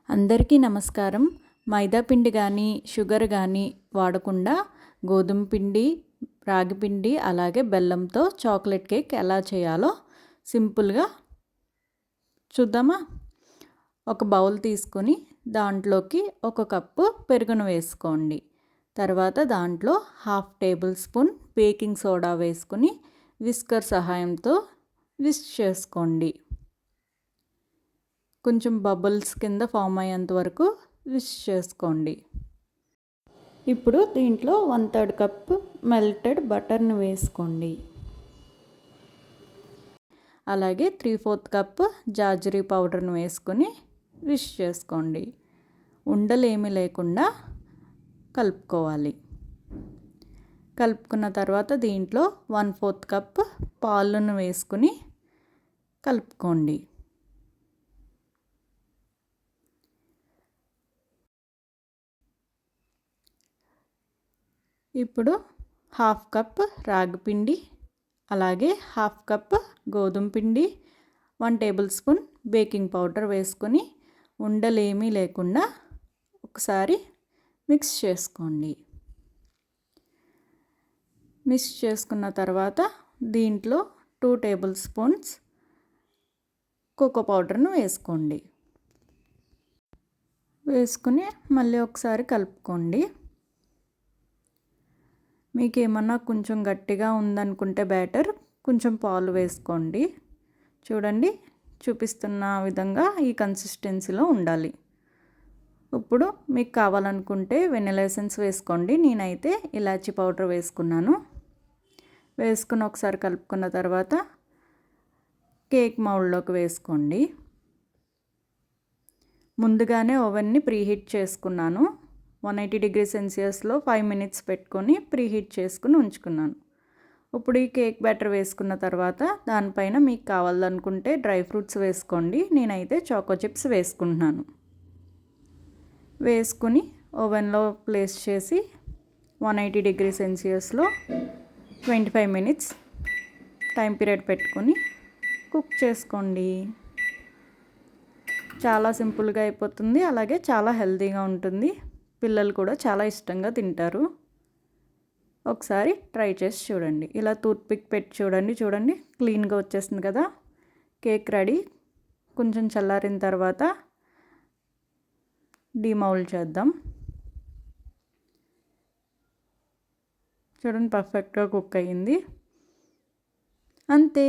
అందరికీ నమస్కారం. మైదా పిండి కానీ షుగర్ కానీ వాడకుండా గోధుమ పిండి, రాగి పిండి అలాగే బెల్లంతో చాక్లెట్ కేక్ ఎలా చేయాలో సింపుల్గా చూద్దామా? ఒక బౌల్ తీసుకొని దాంట్లోకి 1 కప్పు పెరుగును వేసుకోండి. తర్వాత దాంట్లో 1/2 టేబుల్ స్పూన్ బేకింగ్ సోడా వేసుకుని విస్కర్ సహాయంతో విస్క్ చేసుకోండి. కొంచెం బబుల్స్ కింద ఫామ్ అయ్యేంత వరకు విస్క్ చేసుకోండి. ఇప్పుడు దీంట్లో 1/3 కప్ మెల్టెడ్ బటర్ని వేసుకోండి. అలాగే 3/4 కప్ జాజరీ పౌడర్ను వేసుకొని విస్క్ చేసుకోండి. ఉండలు ఏమీ లేకుండా కలుపుకోవాలి. కలుపుకున్న తర్వాత దీంట్లో 1/4 కప్ పాలను వేసుకుని కలుపుకోండి. ఇప్పుడు 1/2 కప్ రాగి పిండి, అలాగే 1/2 కప్ గోధుమ పిండి, 1 టేబుల్ స్పూన్ బేకింగ్ పౌడర్ వేసుకొని ఉండలేమీ లేకుండా ఒకసారి మిక్స్ చేసుకోండి. మిక్స్ చేసుకున్న తర్వాత దీంట్లో 2 టేబుల్ స్పూన్స్ కోకో పౌడర్ను వేసుకోండి. వేసుకుని మళ్ళీ ఒకసారి కలుపుకోండి. మీకు ఏమన్నా కొంచెం గట్టిగా ఉందనుకుంటే బ్యాటర్ కొంచెం పాలు వేసుకోండి. చూడండి, చూపిస్తున్న విధంగా ఈ కన్సిస్టెన్సీలో ఉండాలి. ఇప్పుడు మీకు కావాలనుకుంటే వెనిలా ఎసెన్స్ వేసుకోండి. నేనైతే ఇలాచీ పౌడర్ వేసుకున్నాను. వేసుకుని ఒకసారి కలుపుకున్న తర్వాత కేక్ మౌల్డ్లోకి వేసుకోండి. ముందుగానే ఓవెన్ని ప్రీహీట్ చేసుకున్నాను. 180 డిగ్రీ సెల్సియస్లో 5 మినిట్స్ పెట్టుకొని ప్రీహీట్ చేసుకుని ఉంచుకున్నాను. ఇప్పుడు ఈ కేక్ బ్యాటర్ వేసుకున్న తర్వాత దానిపైన మీకు కావాలనుకుంటే డ్రై ఫ్రూట్స్ వేసుకోండి. నేనైతే చాకో చిప్స్ వేసుకుంటున్నాను. వేసుకుని ఓవెన్లో ప్లేస్ చేసి 180 డిగ్రీ సెల్సియస్లో 25 మినిట్స్ టైం పీరియడ్ పెట్టుకొని కుక్ చేసుకోండి. చాలా సింపుల్గా అయిపోతుంది, అలాగే చాలా హెల్తీగా ఉంటుంది. పిల్లలు కూడా చాలా ఇష్టంగా తింటారు. ఒకసారి ట్రై చేసి చూడండి. ఇలా టూత్పిక్ పెట్టి చూడండి క్లీన్గా వచ్చేస్తుంది కదా. Cake ready. కొంచెం చల్లారిన తర్వాత డీమౌల్డ్ చేద్దాం. చూడండి, పర్ఫెక్ట్గా కుక్ అయ్యింది. అంతే,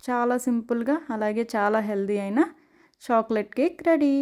చాలా సింపుల్గా అలాగే చాలా హెల్తీ అయిన చాక్లెట్ కేక్ రెడీ.